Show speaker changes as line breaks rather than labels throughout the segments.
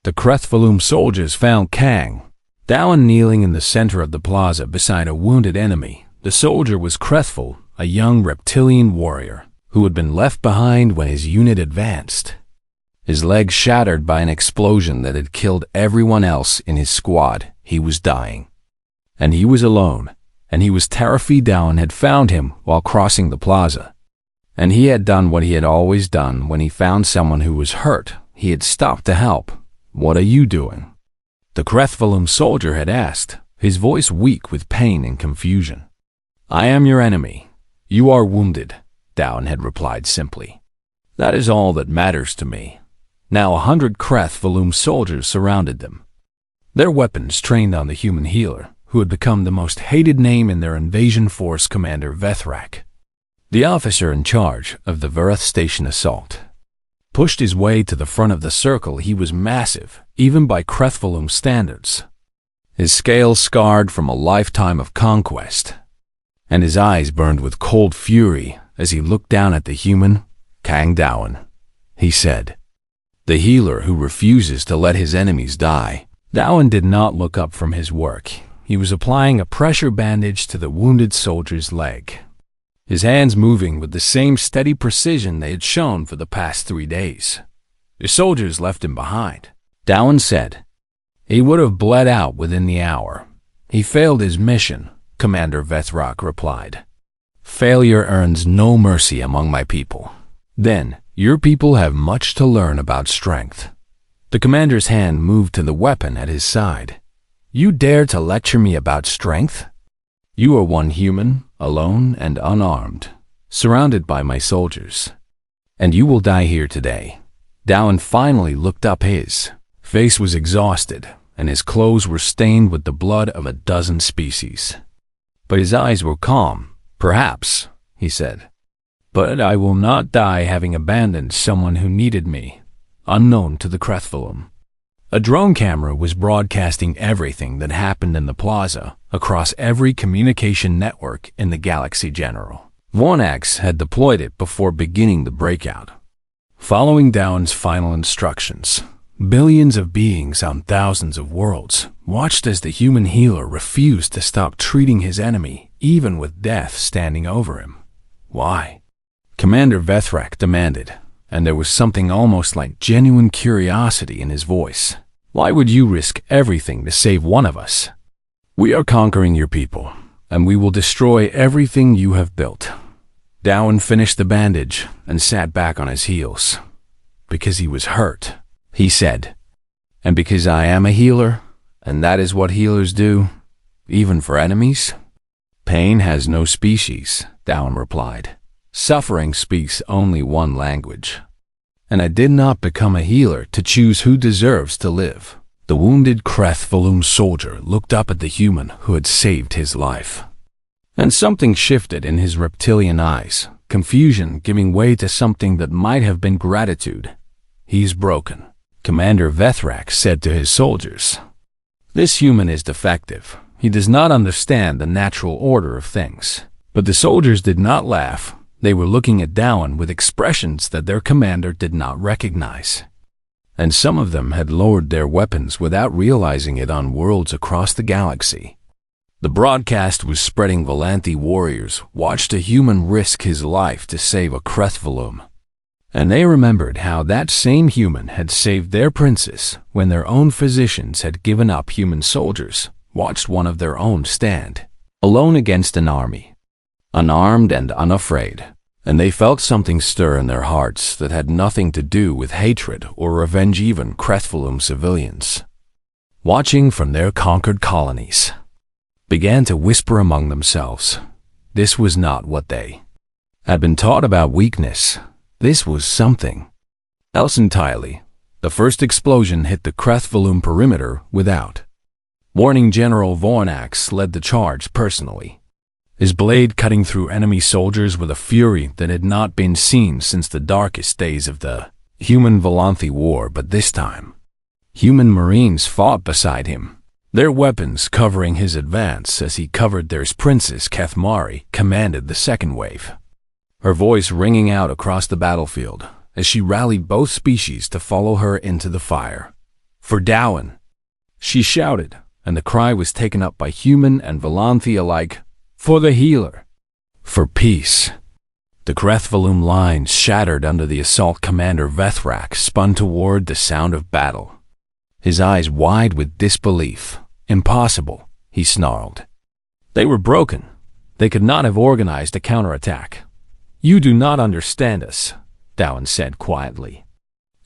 the Krethvalum soldiers found Kang. Down kneeling in the center of the plaza beside a wounded enemy, the soldier was Krethval, a young reptilian warrior who had been left behind when his unit advanced. His leg shattered by an explosion that had killed everyone else in his squad. He was dying. And he was alone, and he was terrified. Down had found him while crossing the plaza. And he had done what he had always done when he found someone who was hurt. He had stopped to help. "What are you doing?" the Krethvalum soldier had asked, his voice weak with pain and confusion. "I am your enemy. You are wounded," Down had replied simply. "That is all that matters to me." Now 100 Krethvalum soldiers surrounded them, their weapons trained on the human healer, who had become the most hated name in their invasion force, Commander Vethrak. The officer in charge of the Verith Station assault pushed his way to the front of the circle. He was massive, even by Krethvalum standards, his scales scarred from a lifetime of conquest, and his eyes burned with cold fury as he looked down at the human. "Kang Dowan," he said, "the healer who refuses to let his enemies die." Dowan did not look up from his work. He was applying a pressure bandage to the wounded soldier's leg, his hands moving with the same steady precision they had shown for the past 3 days. "The soldiers left him behind," Dowan said. "He would have bled out within the hour. He failed his mission," Commander Vethrak replied. "Failure earns no mercy among my people." "Then, your people have much to learn about strength." The commander's hand moved to the weapon at his side. "You dare to lecture me about strength? You are one human, alone and unarmed, surrounded by my soldiers. And you will die here today." Dowan finally looked up. His face was exhausted, and his clothes were stained with the blood of a dozen species. But his eyes were calm. "Perhaps," he said, "but I will not die having abandoned someone who needed me." Unknown to the Krethvalum, a drone camera was broadcasting everything that happened in the plaza across every communication network in the galaxy. General Vornax had deployed it before beginning the breakout. Following Dowan's final instructions, billions of beings on thousands of worlds watched as the human healer refused to stop treating his enemy, even with death standing over him. "Why?" Commander Vethrak demanded, and there was something almost like genuine curiosity in his voice. "Why would you risk everything to save one of us?" "We are conquering your people, and we will destroy everything you have built." Dowan finished the bandage and sat back on his heels. "Because he was hurt," he said. "And because I am a healer, and that is what healers do, even for enemies." "Pain has no species," Dowan replied. "Suffering speaks only one language. And I did not become a healer to choose who deserves to live." The wounded Krethvalum soldier looked up at the human who had saved his life, and something shifted in his reptilian eyes, confusion giving way to something that might have been gratitude. "He's broken," Commander Vethrak said to his soldiers. "This human is defective. He does not understand the natural order of things." But the soldiers did not laugh. They were looking at Dowan with expressions that their commander did not recognize. And some of them had lowered their weapons without realizing it on worlds across the galaxy. The broadcast was spreading. Volanthi warriors watched a human risk his life to save a Krethvalum. And they remembered how that same human had saved their princess when their own physicians had given up. Human soldiers watched one of their own stand, alone against an army, unarmed and unafraid, and they felt something stir in their hearts that had nothing to do with hatred or revenge. Even Krethvalum civilians, watching from their conquered colonies, began to whisper among themselves. This was not what they had been taught about weakness. This was something else entirely. The first explosion hit the Krethvalum perimeter without warning. General Vornax led the charge personally, his blade cutting through enemy soldiers with a fury that had not been seen since the darkest days of the human Volanthi War. But this time, human marines fought beside him, their weapons covering his advance as he covered theirs. Princess Kethmari commanded the second wave, her voice ringing out across the battlefield as she rallied both species to follow her into the fire. For Dowan! She shouted, and the cry was taken up by human and Volanthi alike. For the healer! For peace! The Krethvalum lines shattered under the assault. Commander Vethrak spun toward the sound of battle, his eyes wide with disbelief. Impossible, he snarled. They were broken. They could not have organized a counterattack. You do not understand us, Dowan said quietly.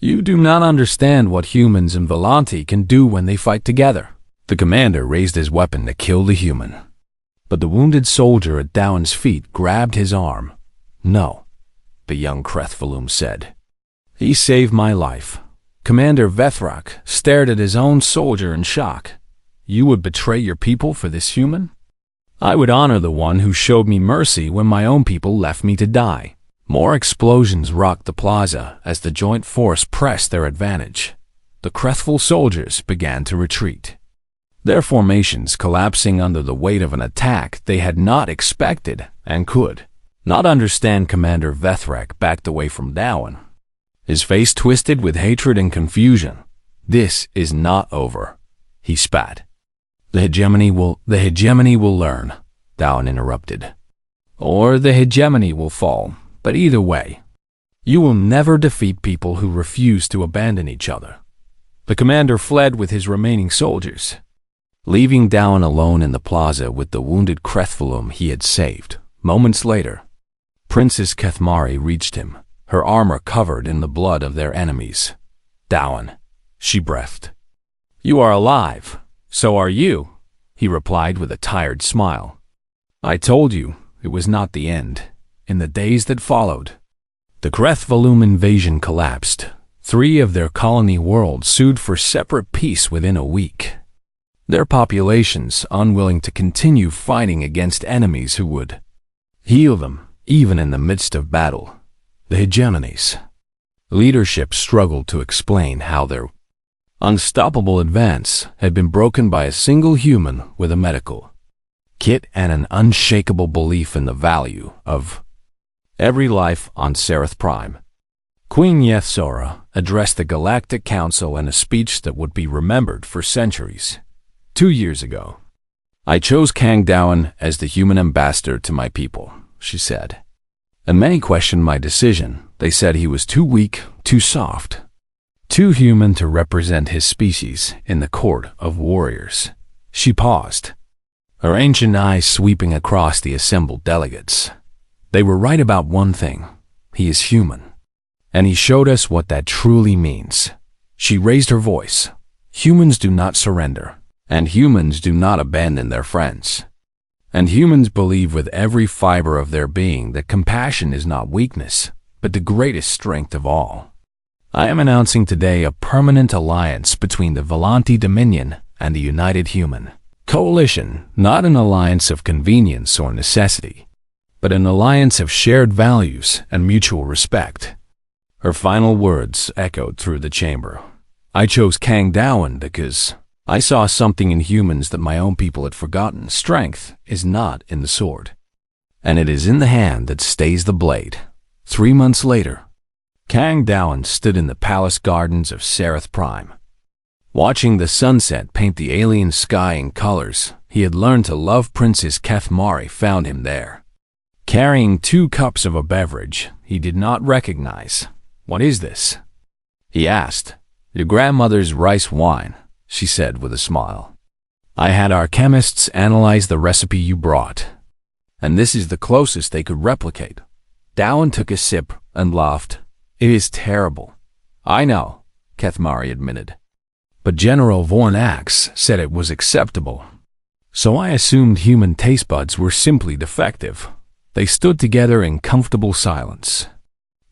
You do not understand what humans and Volanthi can do when they fight together. The commander raised his weapon to kill the human, but the wounded soldier at Dowan's feet grabbed his arm. No, the young Krethvalum said. He saved my life. Commander Vethrak stared at his own soldier in shock. You would betray your people for this human? I would honor the one who showed me mercy when my own people left me to die. More explosions rocked the plaza as the joint force pressed their advantage. The Krethval soldiers began to retreat, their formations collapsing under the weight of an attack they had not expected and could not understand. Commander Vethrak backed away from Dowan, his face twisted with hatred and confusion. This is not over, he spat. The hegemony will learn, Dowan interrupted. Or the hegemony will fall, but either way, you will never defeat people who refuse to abandon each other. The commander fled with his remaining soldiers, leaving Dowan alone in the plaza with the wounded Krethvalum he had saved. Moments later, Princess Kethmari reached him, her armor covered in the blood of their enemies. Dowan, she breathed. You are alive. So are you, he replied with a tired smile. I told you it was not the end. In the days that followed, the Krethvalum invasion collapsed. 3 of their colony worlds sued for separate peace within a week, their populations unwilling to continue fighting against enemies who would heal them, even in the midst of battle. The hegemony's leadership struggled to explain how their unstoppable advance had been broken by a single human with a medical kit and an unshakable belief in the value of every life on Sereth Prime. Queen Yethzora addressed the Galactic Council in a speech that would be remembered for centuries. 2 years ago, I chose Kang Dowan as the human ambassador to my people, she said. And many questioned my decision. They said he was too weak, too soft, too human to represent his species in the court of warriors. She paused, her ancient eyes sweeping across the assembled delegates. They were right about one thing. He is human. And he showed us what that truly means. She raised her voice. Humans do not surrender, and humans do not abandon their friends. And humans believe with every fiber of their being that compassion is not weakness, but the greatest strength of all. I am announcing today a permanent alliance between the Volanthi Dominion and the United Human Coalition, not an alliance of convenience or necessity, but an alliance of shared values and mutual respect. Her final words echoed through the chamber. I chose Kang Dowan because I saw something in humans that my own people had forgotten. Strength is not in the sword, and it is in the hand that stays the blade. 3 months later, Kang Dowan stood in the palace gardens of Sereth Prime, watching the sunset paint the alien sky in colors he had learned to love. Princess Kethmari found him there, carrying 2 cups of a beverage he did not recognize. What is this? He asked. Your grandmother's rice wine, she said with a smile. I had our chemists analyze the recipe you brought, and this is the closest they could replicate. Dowan took a sip and laughed. It is terrible. I know, Kethmari admitted. But General Vornax said it was acceptable. So I assumed human taste buds were simply defective. They stood together in comfortable silence,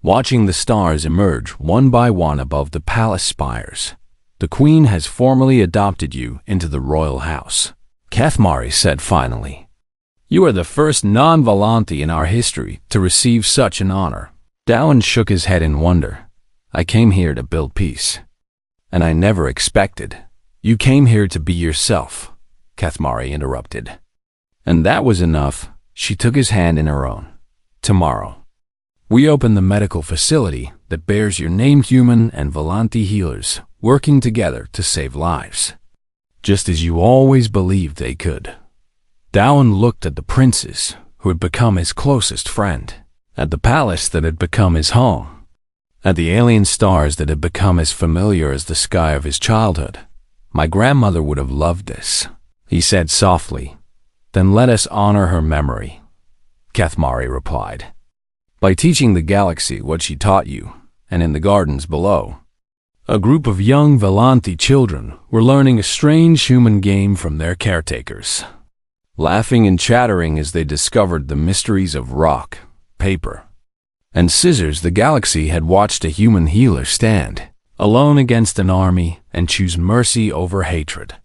watching the stars emerge one by one above the palace spires. The Queen has formally adopted you into the royal house, Kethmari said finally. You are the first non-Volanthi in our history to receive such an honor. Dowan shook his head in wonder. I came here to build peace, and I never expected. You came here to be yourself, Kethmari interrupted. And that was enough. She took his hand in her own. Tomorrow, we open the medical facility that bears your name. Human and Volanthi healers working together to save lives. Just as you always believed they could. Dowan looked at the princes, who had become his closest friend, at the palace that had become his home, at the alien stars that had become as familiar as the sky of his childhood. My grandmother would have loved this, he said softly. Then let us honor her memory, Cathmari replied, by teaching the galaxy what she taught you, and in the gardens below. A group of young Volanti children were learning a strange human game from their caretakers, laughing and chattering as they discovered the mysteries of rock, paper, and scissors. The galaxy had watched a human healer stand, alone against an army, and choose mercy over hatred.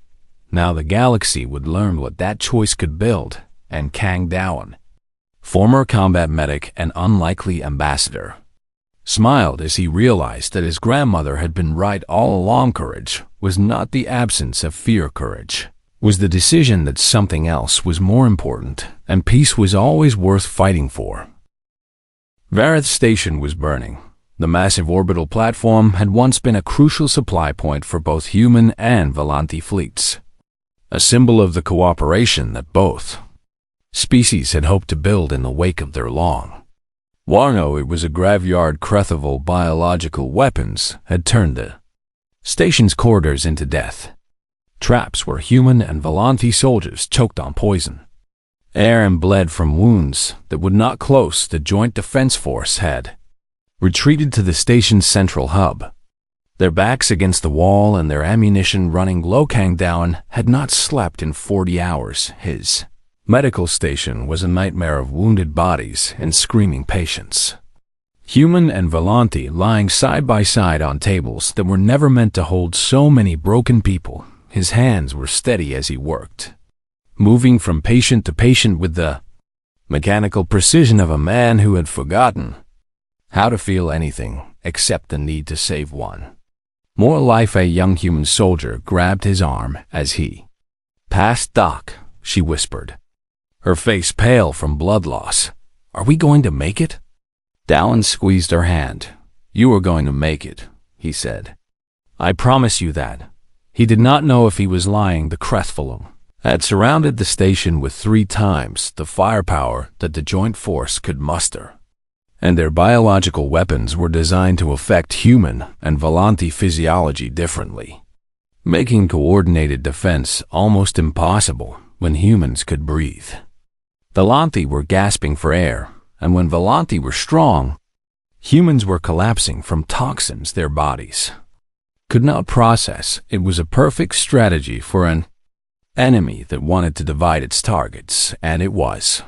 Now the galaxy would learn what that choice could build, and Kang Dowan, former combat medic and unlikely ambassador, smiled as he realized that his grandmother had been right all along. Courage was not the absence of fear. Courage was the decision that something else was more important, and peace was always worth fighting for. Vareth Station was burning. The massive orbital platform had once been a crucial supply point for both human and Volanti fleets, a symbol of the cooperation that both species had hoped to build in the wake of their long war. No, it was a graveyard. Crethival biological weapons had turned the station's corridors into death traps where human and Volanti soldiers choked on poison, air, and bled from wounds that would not close. The Joint Defense Force had retreated to the station's central hub, their backs against the wall and their ammunition running low. Kang Dowan had not slept in 40 hours. His medical station was a nightmare of wounded bodies and screaming patients, human and Volanti lying side by side on tables that were never meant to hold so many broken people. His hands were steady as he worked, moving from patient to patient with the mechanical precision of a man who had forgotten how to feel anything except the need to save one more life. A young human soldier grabbed his arm as he passed. Doc, she whispered, her face pale from blood loss. Are we going to make it? Dowan squeezed her hand. You are going to make it, he said. I promise you that. He did not know if he was lying. The Crethfulum had surrounded the station with 3 times the firepower that the Joint Force could muster, and their biological weapons were designed to affect human and Volanti physiology differently, making coordinated defense almost impossible when humans could breathe. Volanti were gasping for air, and when Volanti were strong, humans were collapsing from toxins their bodies could not process. It was a perfect strategy for an enemy that wanted to divide its targets, and it was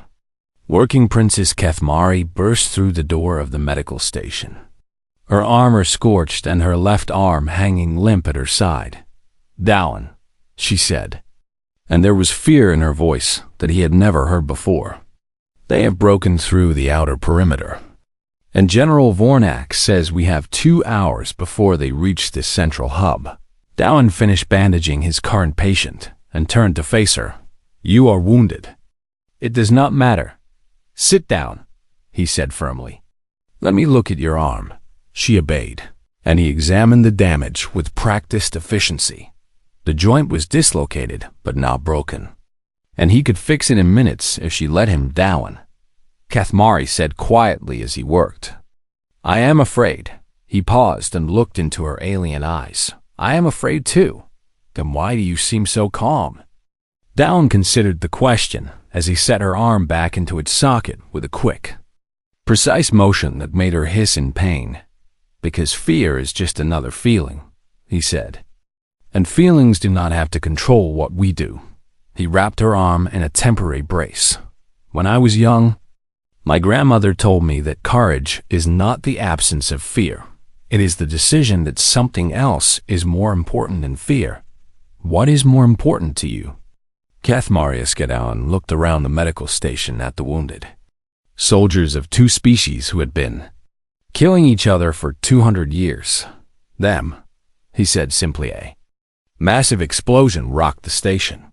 working. Princess Cathmari burst through the door of the medical station, her armor scorched and her left arm hanging limp at her side. Dowan, she said, and there was fear in her voice that he had never heard before. They have broken through the outer perimeter, and General Vornak says we have 2 hours before they reach this central hub. Dowan finished bandaging his current patient and turned to face her. You are wounded. It does not matter. Sit down, he said firmly. Let me look at your arm. She obeyed, and he examined the damage with practiced efficiency. The joint was dislocated, but not broken, and he could fix it in minutes if she let him. Dowan, Cathmari said quietly as he worked. I am afraid. He paused and looked into her alien eyes. I am afraid too. Then why do you seem so calm? Dowan considered the question as he set her arm back into its socket with a quick, precise motion that made her hiss in pain. Because fear is just another feeling, he said. And feelings do not have to control what we do. He wrapped her arm in a temporary brace. When I was young, my grandmother told me that courage is not the absence of fear. It is the decision that something else is more important than fear. What is more important to you? Cathmari Escadon looked around the medical station at the wounded soldiers of 2 species who had been killing each other for 200 years. Them, he said simply. A massive explosion rocked the station,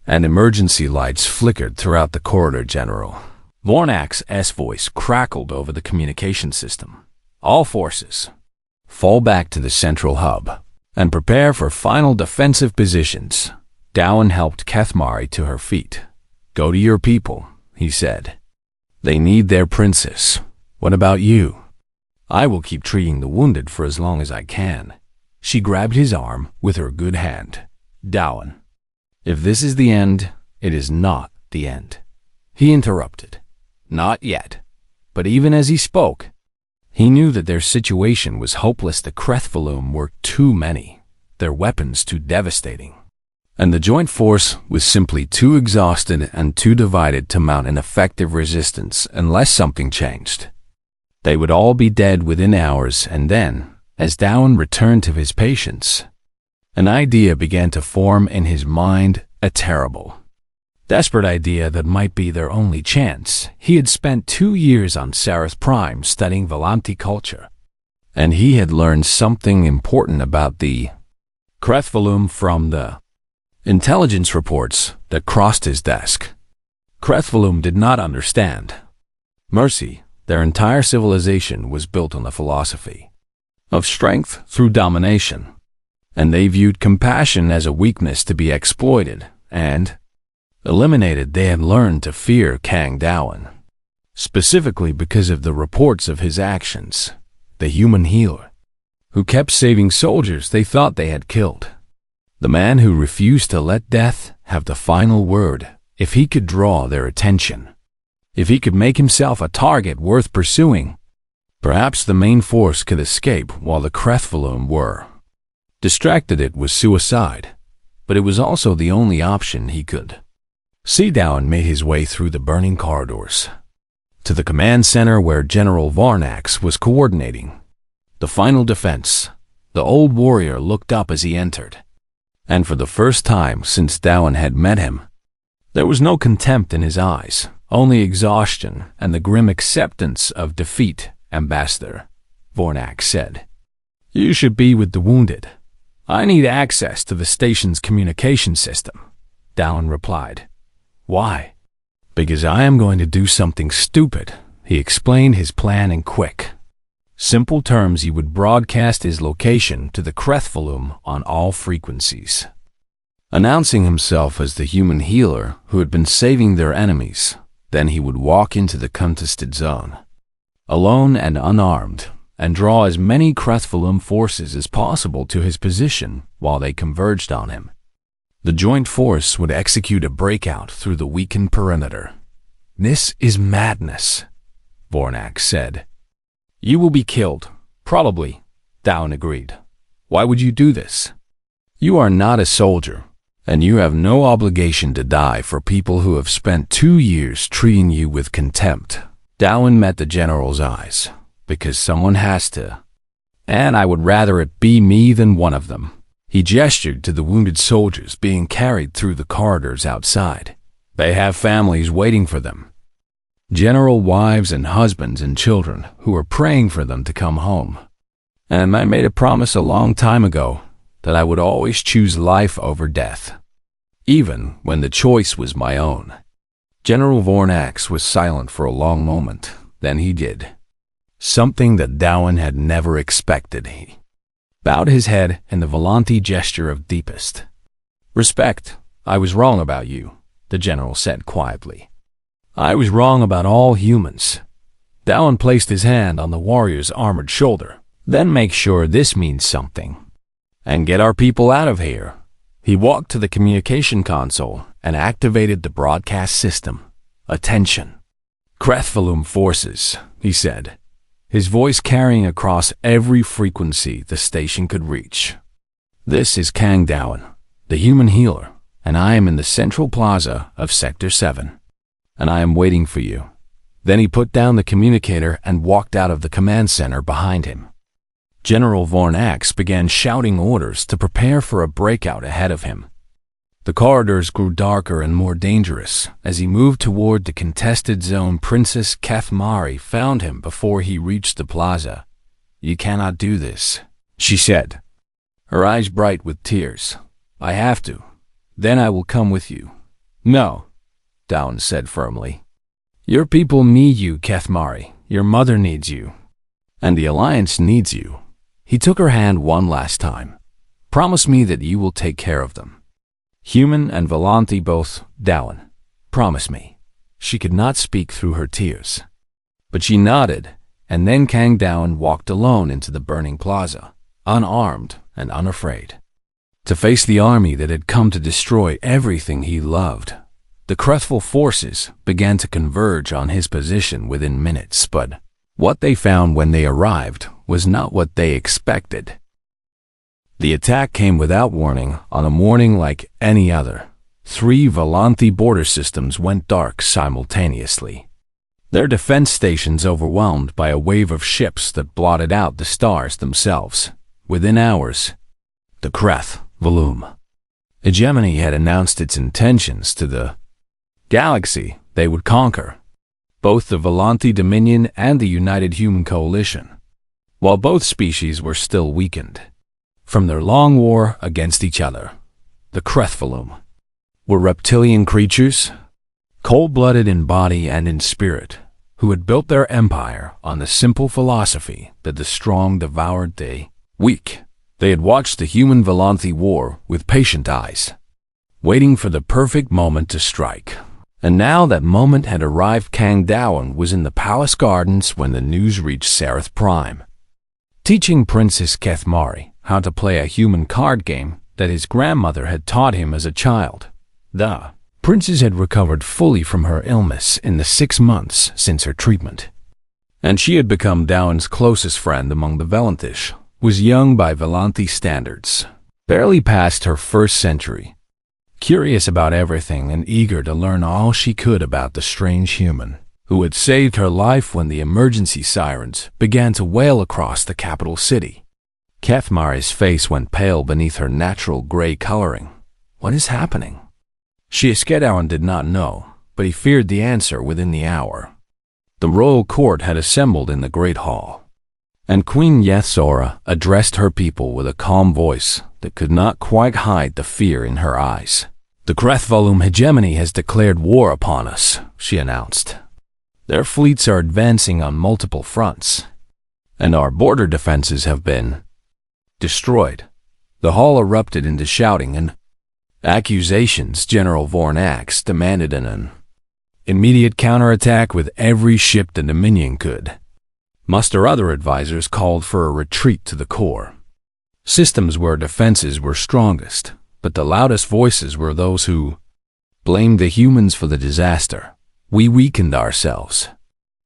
and emergency lights flickered throughout the corridor. General Vornak's voice crackled over the communication system. All forces, fall back to the central hub. and prepare for final defensive positions. Dowan helped Kethmari to her feet. Go to your people, he said. They need their princess. What about you? I will keep treating the wounded for as long as I can. She grabbed his arm with her good hand. Dowan, if this is the end, it is not the end. He interrupted. Not yet. But even as he spoke, he knew that their situation was hopeless. The Krethvalum were too many, their weapons too devastating, and the joint force was simply too exhausted and too divided to mount an effective resistance unless something changed. They would all be dead within hours, and then, as Dowan returned to his patience, an idea began to form in his mind, a terrible, desperate idea that might be their only chance. He had spent 2 years on Sarath Prime studying Volanti culture, and he had learned something important about the Krethvalum from the intelligence reports that crossed his desk. Krethvalum did not understand mercy. Their entire civilization was built on the philosophy of strength through domination, and they viewed compassion as a weakness to be exploited and eliminated. They had learned to fear Kang Dowan, specifically because of the reports of his actions, the human healer, who kept saving soldiers they thought they had killed, the man who refused to let death have the final word. If he could draw their attention, if he could make himself a target worth pursuing, perhaps the main force could escape while the Krethvalum were distracted. It was suicide, but it was also the only option he could see. Dowan made his way through the burning corridors to the command center where General Varnax was coordinating the final defense. The old warrior looked up as he entered, and for the first time since Dowan had met him, there was no contempt in his eyes, only exhaustion and the grim acceptance of defeat. Ambassador, Varnax said, you should be with the wounded. I need access to the station's communication system, Dowan replied. Why? Because I am going to do something stupid. He explained his plan in quick, simple terms. He would broadcast his location to the Krethvalum on all frequencies, announcing himself as the human healer who had been saving their enemies. Then he would walk into the contested zone, alone and unarmed, and draw as many Krethvalum forces as possible to his position while they converged on him. The joint force would execute a breakout through the weakened perimeter. This is madness, Varnax said. You will be killed, probably, Dowan agreed. Why would you do this? You are not a soldier, and you have no obligation to die for people who have spent 2 years treating you with contempt. Dowan met the general's eyes, because someone has to, and I would rather it be me than one of them. He gestured to the wounded soldiers being carried through the corridors outside. They have families waiting for them, general wives and husbands and children who are praying for them to come home. And I made a promise a long time ago that I would always choose life over death, even when the choice was my own. General Varnax was silent for a long moment. Then he did something that Dowan had never expected. He bowed his head in the Volanti gesture of deepest respect. I was wrong about you, the general said quietly. I was wrong about all humans. Dowan placed his hand on the warrior's armored shoulder. Then make sure this means something, and get our people out of here. He walked to the communication console and activated the broadcast system. Attention. Krethvalum forces, he said, his voice carrying across every frequency the station could reach. This is Kang Dowan, the human healer, and I am in the central plaza of Sector 7, and I am waiting for you. Then he put down the communicator and walked out of the command center behind him. General Varnax began shouting orders to prepare for a breakout ahead of him. The corridors grew darker and more dangerous as he moved toward the contested zone. Princess Kethmari found him before he reached the plaza. You cannot do this, she said, her eyes bright with tears. I have to. Then I will come with you. No, Dowan said firmly. Your people need you, Kethmari. Your mother needs you. And the Alliance needs you. He took her hand one last time. Promise me that you will take care of them. Human and Volanthi both, Dowan. Promise me. She could not speak through her tears. But she nodded, and then Kang Dowan walked alone into the burning plaza, unarmed and unafraid, to face the army that had come to destroy everything he loved. The Crethful forces began to converge on his position within minutes, but what they found when they arrived was not what they expected. The attack came without warning on a morning like any other. 3 Volanthi border systems went dark simultaneously, their defense stations overwhelmed by a wave of ships that blotted out the stars themselves. Within hours, the Creth hegemony had announced its intentions to the galaxy. They would conquer both the Volanthi Dominion and the United Human Coalition, while both species were still weakened from their long war against each other. The Crethvalum were reptilian creatures, cold-blooded in body and in spirit, who had built their empire on the simple philosophy that the strong devoured the weak. They had watched the human Volanthi war with patient eyes, waiting for the perfect moment to strike. And now that moment had arrived. Kang Dowan was in the palace gardens when the news reached Sarath Prime, teaching Princess Kethmari how to play a human card game that his grandmother had taught him as a child. The princess had recovered fully from her illness in the 6 months since her treatment, and she had become Dowan's closest friend among the Velanthish, was young by Volanthi standards, barely past her first century, curious about everything and eager to learn all she could about the strange human who had saved her life when the emergency sirens began to wail across the capital city. Kethmari's face went pale beneath her natural gray coloring. What is happening? Shiaskedowan did not know, but he feared the answer within the hour. The royal court had assembled in the great hall, and Queen Yethzora addressed her people with a calm voice that could not quite hide the fear in her eyes. The Crethvalum hegemony has declared war upon us, she announced. Their fleets are advancing on multiple fronts, and our border defenses have been destroyed. The hall erupted into shouting and accusations. General Vornax demanded an immediate counterattack with every ship the Dominion could muster. Other advisors called for a retreat to the core systems where defenses were strongest, but the loudest voices were those who blamed the humans for the disaster. We weakened ourselves,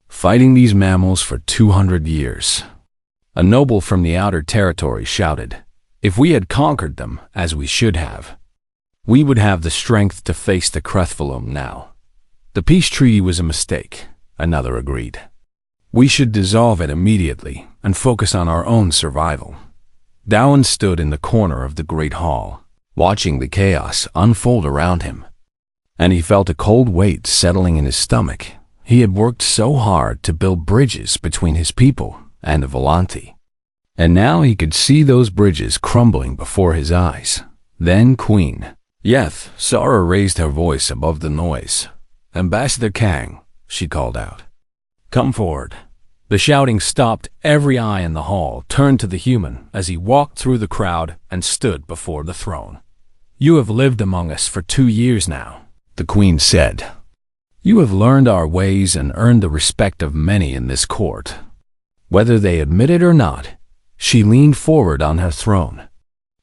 fighting these mammals for 200 years. A noble from the outer territory shouted, if we had conquered them, as we should have, we would have the strength to face the Crethvalum now. The peace treaty was a mistake, another agreed. We should dissolve it immediately and focus on our own survival. Dowan stood in the corner of the great hall, watching the chaos unfold around him, and he felt a cold weight settling in his stomach. He had worked so hard to build bridges between his people and the Volanthi, and now he could see those bridges crumbling before his eyes. Then Queen Yethzora raised her voice above the noise. Ambassador Kang, she called out. Come forward. The shouting stopped. Every eye in the hall turned to the human as he walked through the crowd and stood before the throne. You have lived among us for 2 years now, the queen said. You have learned our ways and earned the respect of many in this court. Whether they admit it or not, she leaned forward on her throne,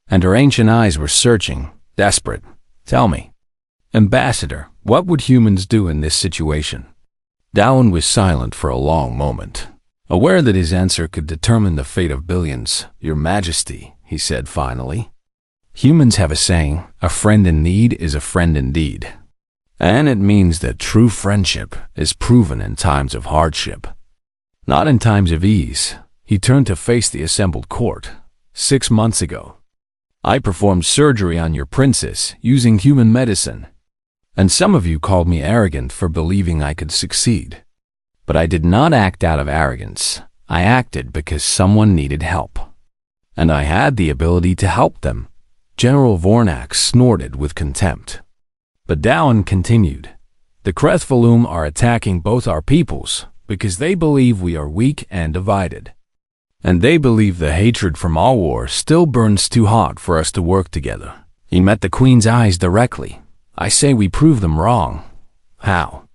and her ancient eyes were searching, desperate. Tell me, Ambassador, what would humans do in this situation? Dowan was silent for a long moment, aware that his answer could determine the fate of billions. Your Majesty, he said finally, humans have a saying, a friend in need is a friend indeed. And it means that true friendship is proven in times of hardship, not in times of ease. He turned to face the assembled court. 6 months ago, I performed surgery on your princess using human medicine, and some of you called me arrogant for believing I could succeed. But I did not act out of arrogance. I acted because someone needed help, and I had the ability to help them. General Vornax snorted with contempt. But Dowan continued, the Crethvalum are attacking both our peoples because they believe we are weak and divided. And they believe the hatred from all war still burns too hot for us to work together. He met the Queen's eyes directly. I say we prove them wrong. How?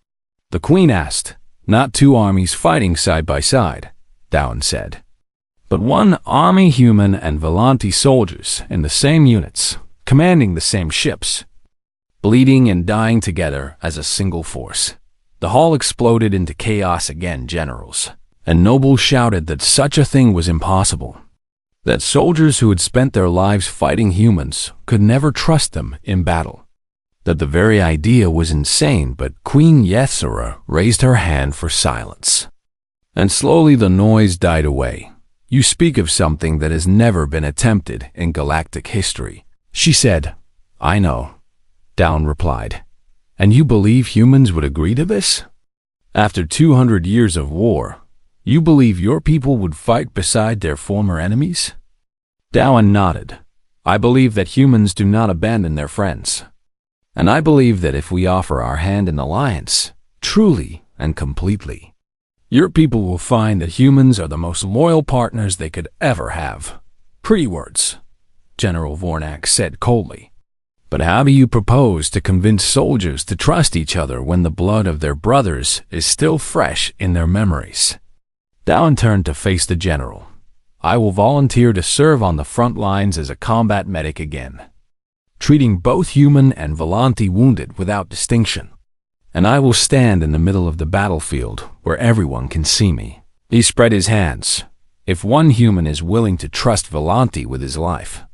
The Queen asked. Not two armies fighting side by side, Dowan said, but one army human and Volante soldiers in the same units, commanding the same ships, bleeding and dying together as a single force. The hall exploded into chaos again, generals, and nobles shouted that such a thing was impossible, that soldiers who had spent their lives fighting humans could never trust them in battle, that the very idea was insane, but Queen Yethzora raised her hand for silence. And slowly the noise died away. You speak of something that has never been attempted in galactic history, she said. I know, Dowan replied. And you believe humans would agree to this? After 200 years of war, you believe your people would fight beside their former enemies? Dowan nodded. I believe that humans do not abandon their friends. And I believe that if we offer our hand in alliance, truly and completely, your people will find that humans are the most loyal partners they could ever have. Pretty words, General Vornak said coldly. But how do you propose to convince soldiers to trust each other when the blood of their brothers is still fresh in their memories? Dowan turned to face the general. I will volunteer to serve on the front lines as a combat medic again, treating both human and Volante wounded without distinction. And I will stand in the middle of the battlefield where everyone can see me. He spread his hands. If one human is willing to trust Volante with his life,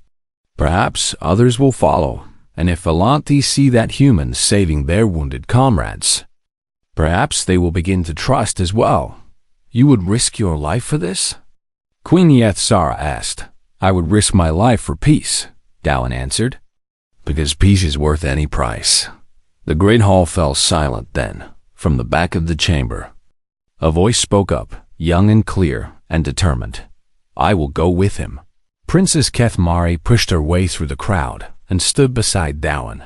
perhaps others will follow. And if Volante see that humans saving their wounded comrades, perhaps they will begin to trust as well. You would risk your life for this? Queen Yethzora asked. I would risk my life for peace, Dowan answered. Because peace is worth any price. The great hall fell silent then. From the back of the chamber, a voice spoke up, young and clear and determined. I will go with him. Princess Kethmari pushed her way through the crowd and stood beside Dowan,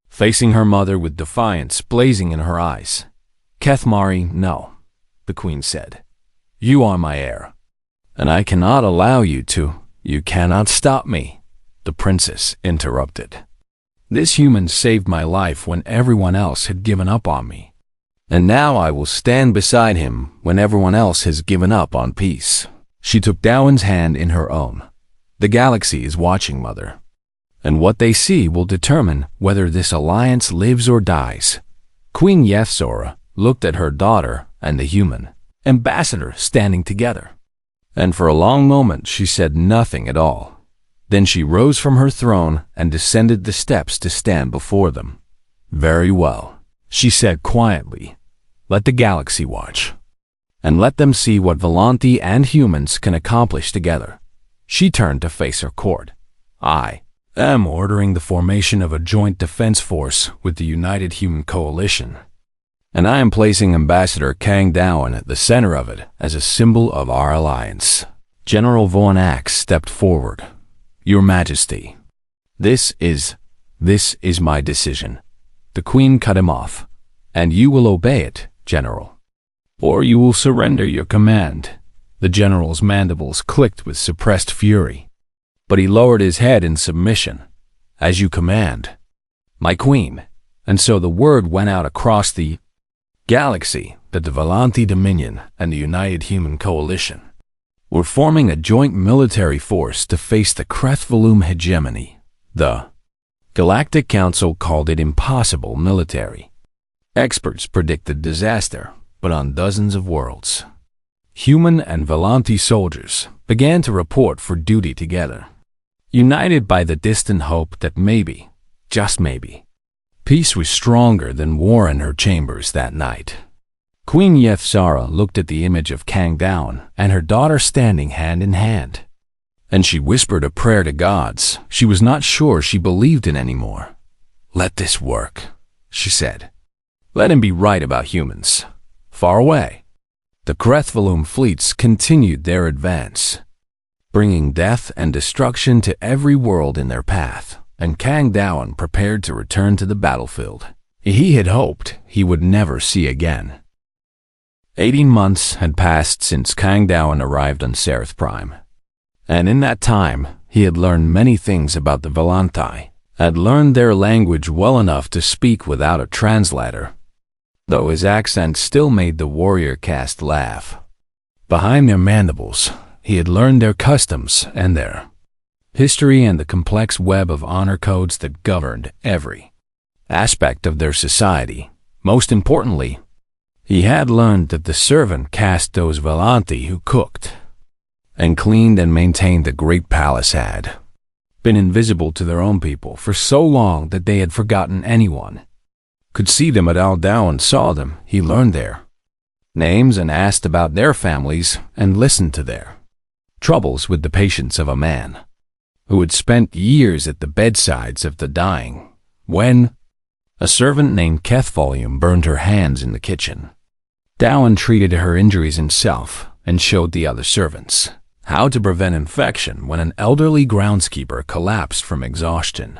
facing her mother with defiance blazing in her eyes. Kethmari, no, the Queen said. You are my heir, and I cannot allow you to. You cannot stop me, the princess interrupted. This human saved my life when everyone else had given up on me, and now I will stand beside him when everyone else has given up on peace. She took Dowan's hand in her own. The galaxy is watching, Mother, and what they see will determine whether this alliance lives or dies. Queen Yethzora looked at her daughter and the human ambassador standing together, and for a long moment she said nothing at all. Then she rose from her throne and descended the steps to stand before them. Very well, she said quietly. Let the galaxy watch, and let them see what Volante and humans can accomplish together. She turned to face her court. I am ordering the formation of a joint defense force with the United Human Coalition, and I am placing Ambassador Kang Dowan at the center of it as a symbol of our alliance. General Vornak stepped forward. Your Majesty, this is my decision. The Queen cut him off. And you will obey it, General, or you will surrender your command. The general's mandibles clicked with suppressed fury, but he lowered his head in submission. As you command, my Queen. And so the word went out across the galaxy that the Volante Dominion and the United Human Coalition were forming a joint military force to face the Krethvalum hegemony. The Galactic Council called it impossible military. Experts predicted disaster, but on dozens of worlds, human and Volante soldiers began to report for duty together, united by the distant hope that maybe, just maybe, peace was stronger than war in her chambers that night. Queen Yethzora looked at the image of Kang Dowan and her daughter standing hand in hand, and she whispered a prayer to gods she was not sure she believed in anymore. Let this work, she said. Let him be right about humans. Far away, the Krethvalum fleets continued their advance, bringing death and destruction to every world in their path, and Kang Dowan prepared to return to the battlefield he had hoped he would never see again. 18 months had passed since Kang Dowan arrived on Sereth Prime. And in that time, he had learned many things about the Volanthi, had learned their language well enough to speak without a translator, though his accent still made the warrior caste laugh. Behind their mandibles, he had learned their customs and their history and the complex web of honor codes that governed every aspect of their society. Most importantly, he had learned that the servant caste those Volanthi who cooked and cleaned and maintained the great palace had been invisible to their own people for so long that they had forgotten anyone could see them. At Dowan saw them, he learned their names and asked about their families and listened to their troubles with the patience of a man who had spent years at the bedsides of the dying, when a servant named Kethvolume burned her hands in the kitchen. Dowan treated her injuries himself and showed the other servants how to prevent infection when an elderly groundskeeper collapsed from exhaustion.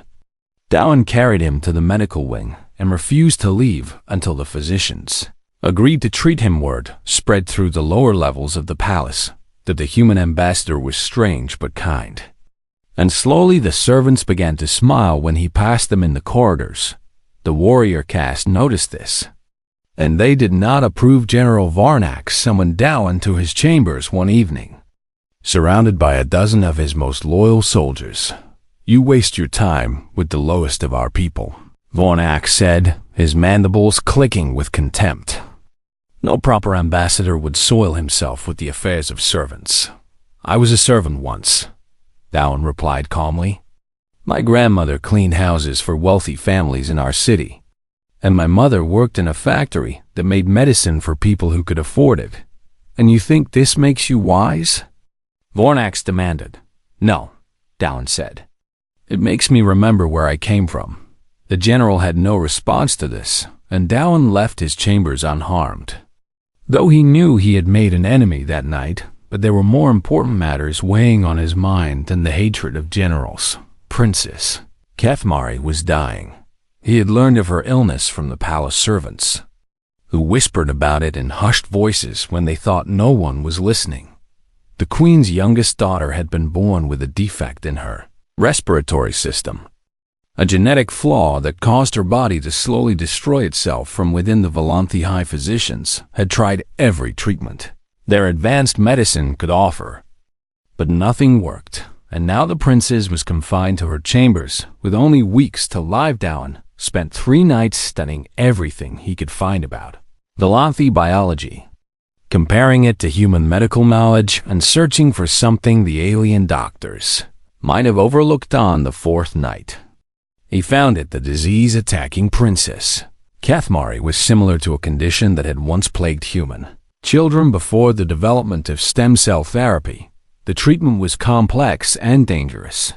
Dowan carried him to the medical wing and refused to leave until the physicians agreed to treat him. Word spread through the lower levels of the palace that the human ambassador was strange but kind. And slowly the servants began to smile when he passed them in the corridors. The warrior caste noticed this, and they did not approve. General Varnak summoned Dowan to his chambers one evening, surrounded by a dozen of his most loyal soldiers. "You waste your time with the lowest of our people," Varnak said, his mandibles clicking with contempt. "No proper ambassador would soil himself with the affairs of servants." "I was a servant once," Dowan replied calmly. "My grandmother cleaned houses for wealthy families in our city, and my mother worked in a factory that made medicine for people who could afford it. And you think this makes you wise?" Varnax demanded. "No," Dowan said. "It makes me remember where I came from." The general had no response to this, and Dowan left his chambers unharmed. Though he knew he had made an enemy that night, but there were more important matters weighing on his mind than the hatred of generals. Princess Kethmari was dying. He had learned of her illness from the palace servants, who whispered about it in hushed voices when they thought no one was listening. The queen's youngest daughter had been born with a defect in her respiratory system, a genetic flaw that caused her body to slowly destroy itself from within. The Volanthi high physicians had tried every treatment their advanced medicine could offer, but nothing worked, and now the princess was confined to her chambers with only weeks to live. Dowan spent 3 nights studying everything he could find about Volanthi biology, comparing it to human medical knowledge and searching for something the alien doctors might have overlooked. On the 4th night, he found it. The disease attacking Princess Kethmari was similar to a condition that had once plagued human children before the development of stem cell therapy. The treatment was complex and dangerous,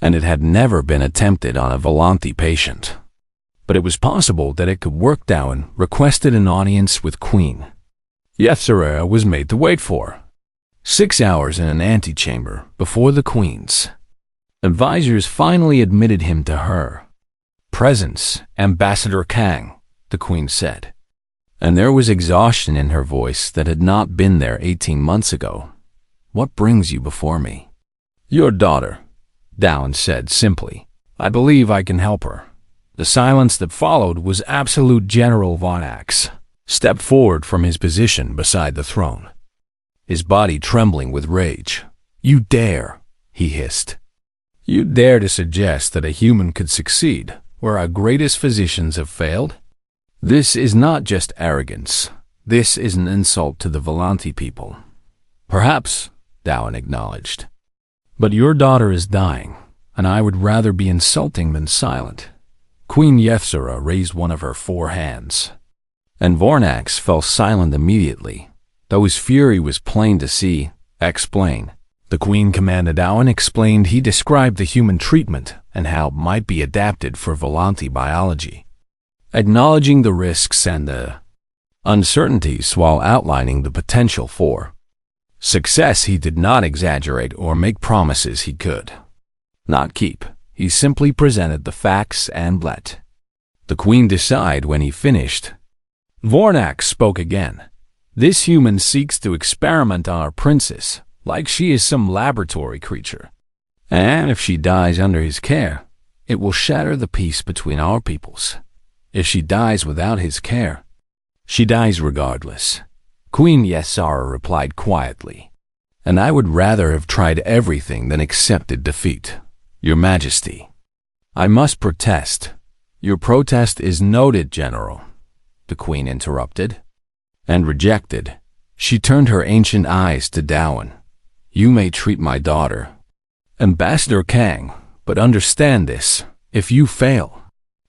and it had never been attempted on a Volanthi patient. But it was possible that it could work. Dowan requested an audience with Queen Yethzera was made to wait for 6 hours in an antechamber before the queen's advisors finally admitted him to her presence. "Ambassador Kang," the queen said, and there was exhaustion in her voice that had not been there 18 months ago. "What brings you before me?" "Your daughter," Dowan said simply. "I believe I can help her." The silence that followed was absolute. General Varnax stepped forward from his position beside the throne, his body trembling with rage. "You dare," he hissed. "You dare to suggest that a human could succeed where our greatest physicians have failed? This is not just arrogance. This is an insult to the Volanthi people." "Perhaps," Dowan acknowledged. "But your daughter is dying, and I would rather be insulting than silent." Queen Yethzera raised one of her 4 hands, and Varnax fell silent immediately, though his fury was plain to see. "Explain," the queen commanded. Dowan explained. He described the human treatment and how it might be adapted for Volanthi biology, acknowledging the risks and the uncertainties while outlining the potential for success. He did not exaggerate or make promises he could not keep. He simply presented the facts and let the queen decide. When he finished, Varnak spoke again. This human seeks to experiment on our princess, like she is some laboratory creature. And if she dies under his care, it will shatter the peace between our peoples. If she dies without his care, she dies regardless." Queen Yesara replied quietly, "And I would rather have tried everything than accepted defeat, Your Majesty." "I must protest." "Your protest is noted, General," the Queen interrupted. And rejected, she turned her ancient eyes to Dowan. "You may treat my daughter, Ambassador Kang, but understand this: if you fail,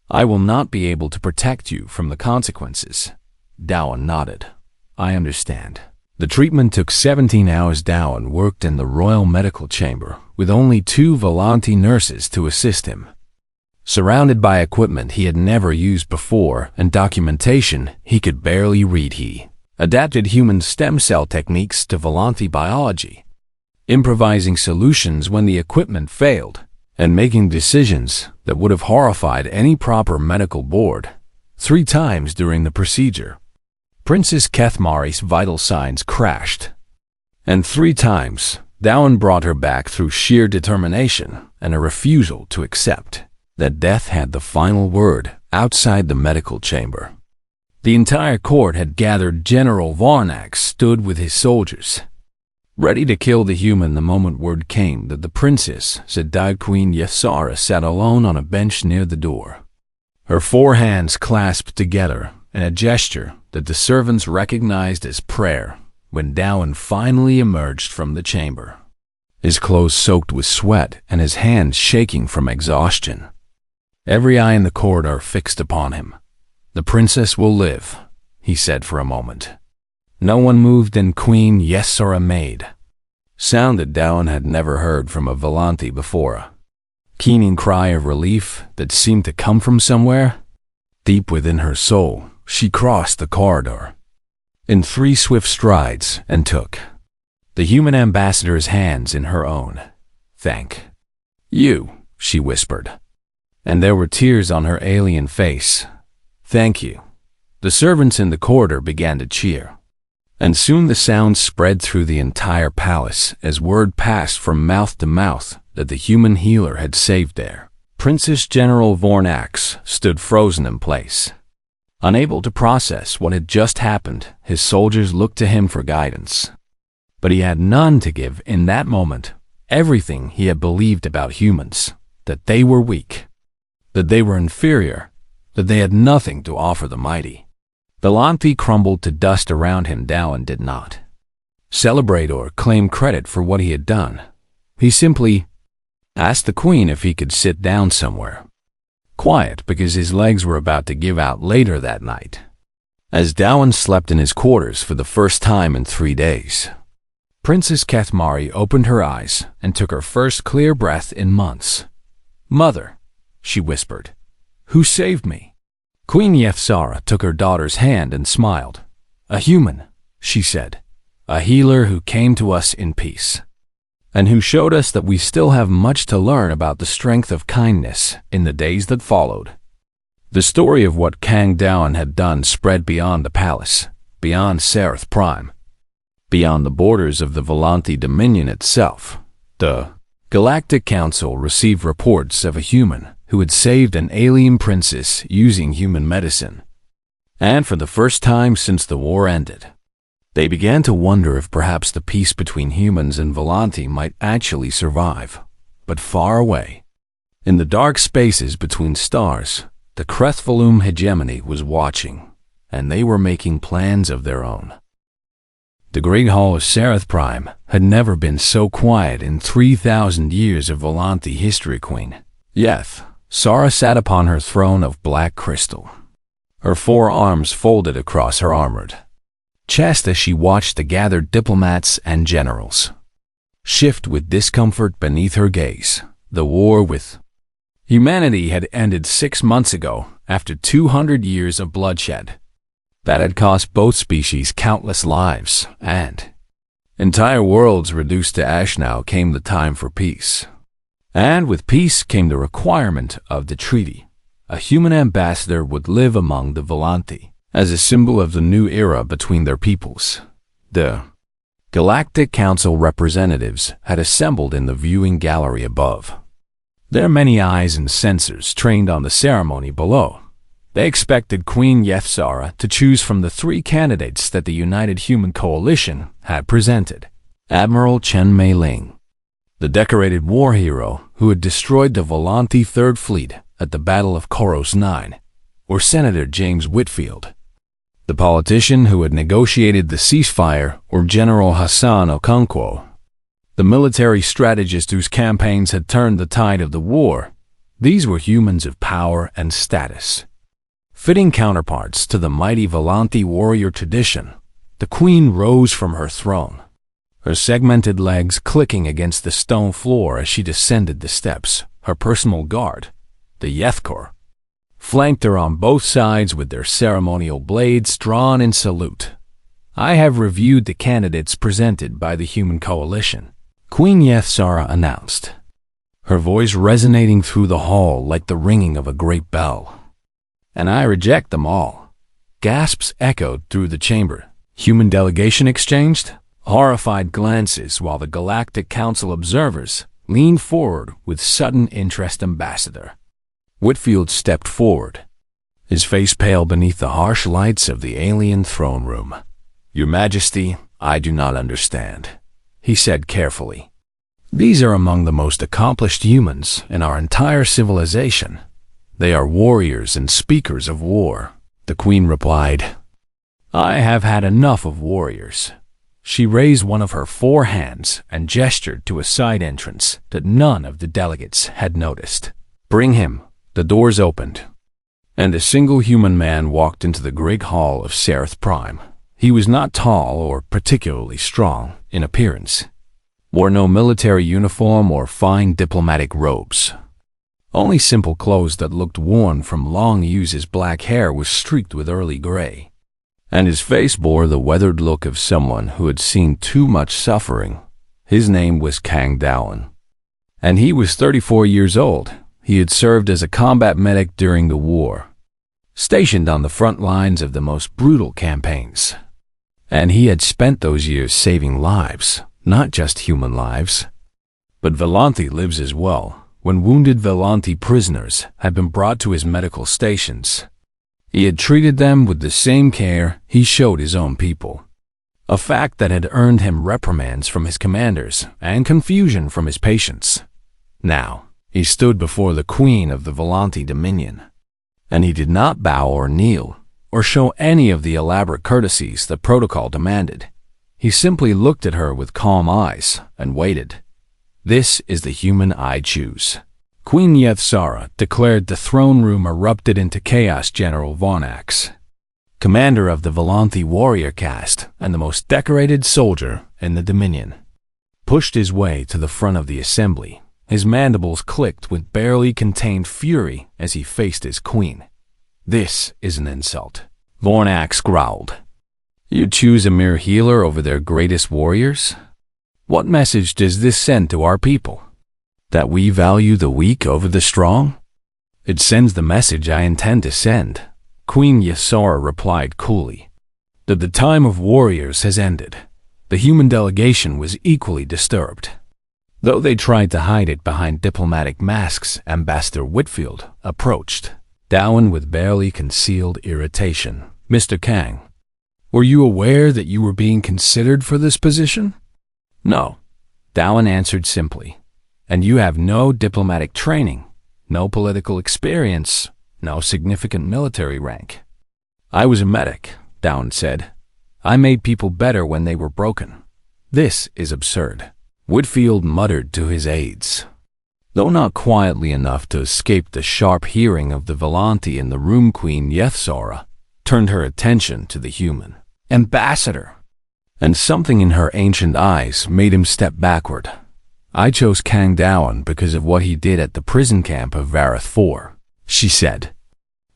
I will not be able to protect you from the consequences." Dowan nodded. "I understand." The treatment took 17 hours. Dowan worked in the Royal Medical Chamber with only 2 Volanti nurses to assist him. Surrounded by equipment he had never used before and documentation he could barely read, he adapted human stem cell techniques to Volanti biology, improvising solutions when the equipment failed, and making decisions that would have horrified any proper medical board. 3 times during the procedure, Princess Kethmari's vital signs crashed, and 3 times Dowan brought her back through sheer determination and a refusal to accept that death had the final word outside the medical chamber. The entire court had gathered. General Varnax stood with his soldiers, ready to kill the human the moment word came that the princess had died. Queen Yesara sat alone on a bench near the door, her 4 hands clasped together in a gesture that the servants recognized as prayer. When Dowan finally emerged from the chamber, his clothes soaked with sweat and his hands shaking from exhaustion, every eye in the corridor fixed upon him. "The princess will live," he said for a moment. No one moved, and Queen Yesara made sound that Dowan had never heard from a Volanti before, a keening cry of relief that seemed to come from somewhere deep within her soul. She crossed the corridor in 3 swift strides and took the human ambassador's hands in her own. "Thank you," she whispered, and there were tears on her alien face. "Thank you." The servants in the corridor began to cheer, and soon the sound spread through the entire palace as word passed from mouth to mouth that the human healer had saved their Princess. General Vornax stood frozen in place, unable to process what had just happened. His soldiers looked to him for guidance, but he had none to give in that moment. Everything he had believed about humans, that they were weak, that they were inferior, that they had nothing to offer the mighty Volanti, crumbled to dust around him. Dowan did not celebrate or claim credit for what he had done. He simply asked the Queen if he could sit down somewhere quiet, because his legs were about to give out later that night. As Dowan slept in his quarters for the first time in 3 days, Princess Kethmari opened her eyes and took her first clear breath in months. "Mother," she whispered, "who saved me?" Queen Yesara took her daughter's hand and smiled. "A human," she said, "a healer who came to us in peace, and who showed us that we still have much to learn about the strength of kindness in the days that followed." The story of what Kang Dowan had done spread beyond the palace, beyond Sereth Prime, beyond the borders of the Volanti Dominion itself. The Galactic Council received reports of a human who had saved an alien princess using human medicine, and for the first time since the war ended, they began to wonder if perhaps the peace between humans and Volanti might actually survive. But far away, in the dark spaces between stars, the Krethvalum hegemony was watching, and they were making plans of their own. The Great Hall of Sereth Prime had never been so quiet in 3,000 years of Volanti history. Queen Yesara sat upon her throne of black crystal, her 4 arms folded across her armored chest as she watched the gathered diplomats and generals shift with discomfort beneath her gaze. The war with humanity had ended 6 months ago, after 200 years of bloodshed that had cost both species countless lives, and entire worlds reduced to ash. Now came the time for peace, and with peace came the requirement of the treaty. A human ambassador would live among the Volanti, as a symbol of the new era between their peoples. The Galactic Council representatives had assembled in the viewing gallery above. Their many eyes and sensors trained on the ceremony below. They expected Queen Yethzara to choose from the 3 candidates that the United Human Coalition had presented. Admiral Chen Mei-ling, the decorated war hero who had destroyed the Volanti Third Fleet at the Battle of Koros 9, or Senator James Whitfield, the politician who had negotiated the ceasefire, or General Hassan Okonkwo, the military strategist whose campaigns had turned the tide of the war. These were humans of power and status, fitting counterparts to the mighty Volanti warrior tradition. The queen rose from her throne, her segmented legs clicking against the stone floor as she descended the steps. Her personal guard, the Yethkor, flanked her on both sides with their ceremonial blades drawn in salute. I have reviewed the candidates presented by the Human Coalition, Queen Yethzara announced, her voice resonating through the hall like the ringing of a great bell. And I reject them all. Gasps echoed through the chamber. Human delegation exchanged horrified glances while the Galactic Council observers leaned forward with sudden interest. Ambassador Whitfield stepped forward, his face pale beneath the harsh lights of the alien throne room. Your Majesty, I do not understand, he said carefully. These are among the most accomplished humans in our entire civilization. They are warriors and speakers of war, the Queen replied. I have had enough of warriors. She raised one of her 4 hands and gestured to a side entrance that none of the delegates had noticed. Bring him. The doors opened, and a single human man walked into the great hall of Sereth Prime. He was not tall or particularly strong in appearance, wore no military uniform or fine diplomatic robes. Only simple clothes that looked worn from long use. His black hair was streaked with early gray, and his face bore the weathered look of someone who had seen too much suffering. His name was Kang Dawan, and he was 34 years old. He had served as a combat medic during the war, stationed on the front lines of the most brutal campaigns. And he had spent those years saving lives, not just human lives, but Volanti lives as well. When wounded Volanti prisoners had been brought to his medical stations, he had treated them with the same care he showed his own people, a fact that had earned him reprimands from his commanders and confusion from his patients. Now, he stood before the Queen of the Volanti Dominion, and he did not bow or kneel or show any of the elaborate courtesies that protocol demanded. He simply looked at her with calm eyes and waited. This is the human I choose. Queen Yethzara declared. The throne room erupted into chaos. General Varnax, commander of the Volanti warrior caste and the most decorated soldier in the Dominion, pushed his way to the front of the assembly. His mandibles clicked with barely contained fury as he faced his queen. This is an insult, Vornax growled. You choose a mere healer over their greatest warriors? What message does this send to our people? That we value the weak over the strong? It sends the message I intend to send, Queen Yethzara replied coolly. That the time of warriors has ended. The human delegation was equally disturbed. Though they tried to hide it behind diplomatic masks, Ambassador Whitfield approached, Dawan with barely concealed irritation. Mr. Kang, were you aware that you were being considered for this position? No, Dawan answered simply. And you have no diplomatic training, no political experience, no significant military rank. I was a medic, Dawan said. I made people better when they were broken. This is absurd. Whitfield muttered to his aides, though not quietly enough to escape the sharp hearing of the Volanti in the room. Queen Yethzara turned her attention to the human ambassador, and something in her ancient eyes made him step backward. I chose Kang Dawan because of what he did at the prison camp of Vareth IV, she said.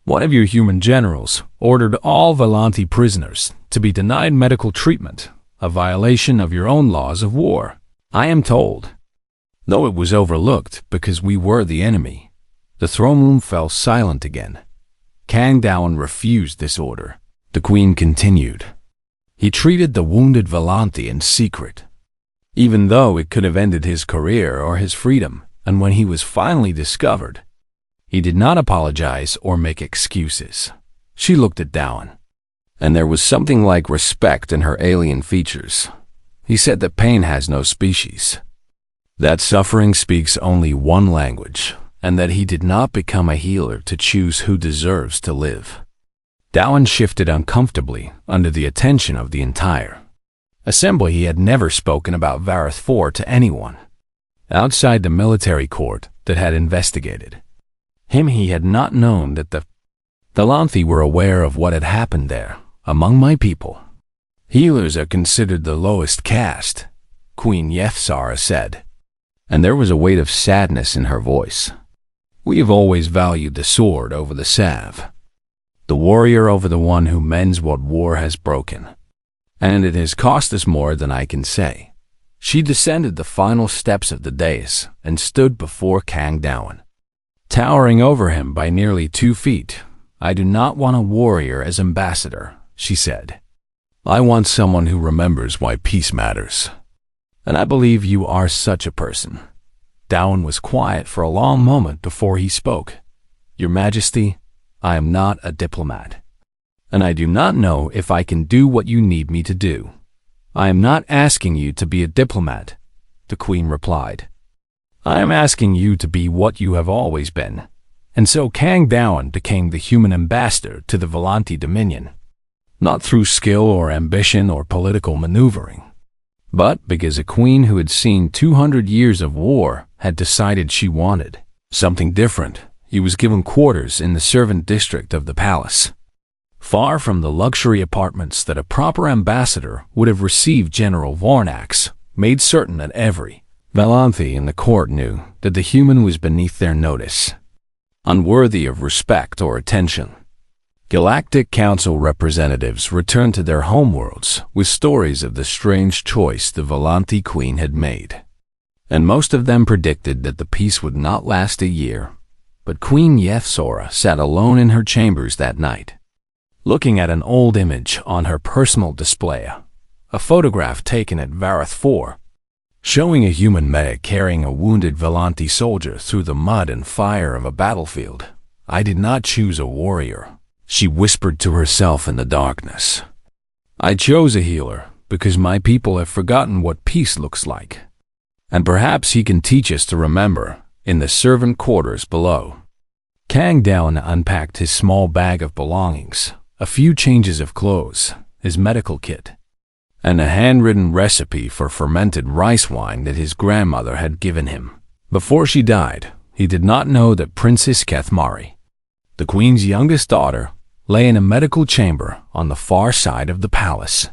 One of your human generals ordered all Volanti prisoners to be denied medical treatment, a violation of your own laws of war. I am told, though it was overlooked because we were the enemy. The throne room fell silent again. Kang Dawan refused this order. The queen continued. He treated the wounded Volante in secret, even though it could have ended his career or his freedom, and when he was finally discovered, he did not apologize or make excuses. She looked at Dowan, and there was something like respect in her alien features. He said that pain has no species, that suffering speaks only one language, and that he did not become a healer to choose who deserves to live. Dowan shifted uncomfortably under the attention of the entire assembly. He had never spoken about Vareth IV to anyone outside the military court that had investigated him. He had not known that the Volante were aware of what had happened there. Among my people, healers are considered the lowest caste, Queen Yefsara said, and there was a weight of sadness in her voice. We have always valued the sword over the salve, the warrior over the one who mends what war has broken, and it has cost us more than I can say. She descended the final steps of the dais and stood before Kang Dowan, towering over him by nearly 2 feet. I do not want a warrior as ambassador, she said. I want someone who remembers why peace matters. And I believe you are such a person. Dowan was quiet for a long moment before he spoke. Your Majesty, I am not a diplomat, and I do not know if I can do what you need me to do. I am not asking you to be a diplomat, the Queen replied. I am asking you to be what you have always been. And so Kang Dowan became the human ambassador to the Volante Dominion, not through skill or ambition or political maneuvering, but because a queen who had seen 200 years of war had decided she wanted something different. He was given quarters in the servant district of the palace, far from the luxury apartments that a proper ambassador would have received. General Varnax made certain that every Volante in the court knew that the human was beneath their notice, unworthy of respect or attention. Galactic Council representatives returned to their homeworlds with stories of the strange choice the Volante Queen had made, and most of them predicted that the peace would not last a year. But Queen Yefsora sat alone in her chambers that night, looking at an old image on her personal display, a photograph taken at Vareth IV, showing a human medic carrying a wounded Volante soldier through the mud and fire of a battlefield. I did not choose a warrior, she whispered to herself in the darkness. I chose a healer because my people have forgotten what peace looks like. And perhaps he can teach us to remember in the servant quarters below. Kang Dowan unpacked his small bag of belongings, a few changes of clothes, his medical kit, and a handwritten recipe for fermented rice wine that his grandmother had given him. Before she died, he did not know that Princess Kethmari, the queen's youngest daughter, lay in a medical chamber on the far side of the palace,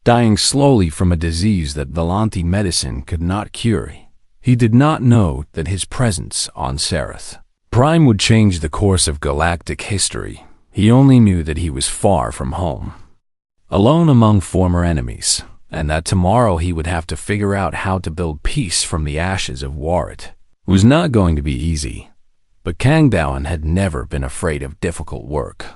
dying slowly from a disease that Volante medicine could not cure. He did not know that his presence on Sereth Prime would change the course of galactic history. He only knew that he was far from home, alone among former enemies, and that tomorrow he would have to figure out how to build peace from the ashes of war. It was not going to be easy, but Kang Dowan had never been afraid of difficult work.